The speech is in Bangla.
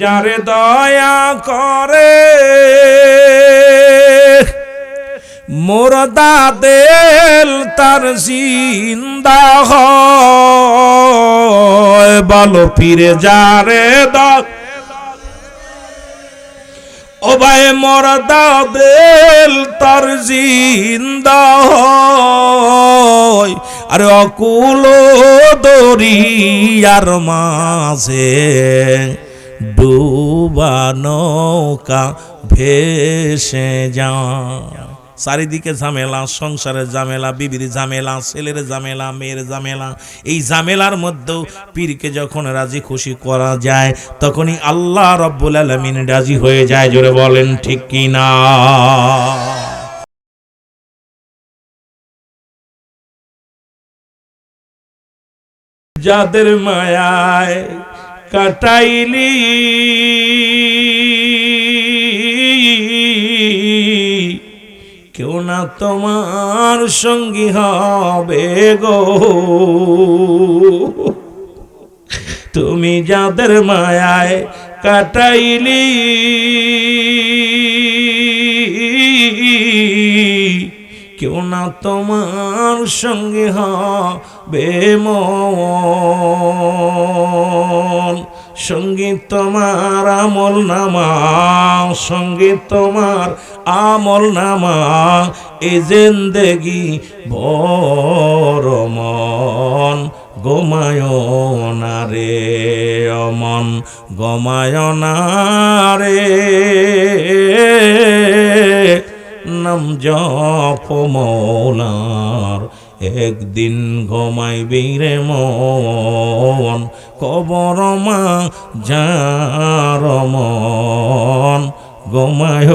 যারে দয়া করে মুর্দা দিল তার জিন্দা হয় বলো পীরে যারে দয়া ও ভাই মুর্দা দিল তার জিন্দা হয় আরে অকুল দরিয়ার মাঝে ডুবা নৌকা ভেসে যায় চারিদিকে ঝামেলা সংসারের ঝামেলা বিবির ঝামেলা ছেলের ঝামেলা মেয়ের ঝামেলা এই ঝামেলার মধ্যেও পীরকে যখন রাজি খুশি করা যায় তখনই আল্লাহ রব্বুল আলামিন রাজি হয়ে যায় জোরে বলেন ঠিক কি না যাদের মায়ায় কাটাইলি কেউ না তোমার সঙ্গী হবে গো তুমি যাদের মায়ায় কাটাইলি কেউ না তোমার সঙ্গী হবে মন সঙ্গীত তোমার আমল নামা সঙ্গীত তোমার আমল নামা এ জিন্দেগি বড় মন গোমায় না রে অমন গোমায় না রে নাম জপ মৌলার একদিন ঘুমাইবি রে মন কবর মা যার মন ঘুমায়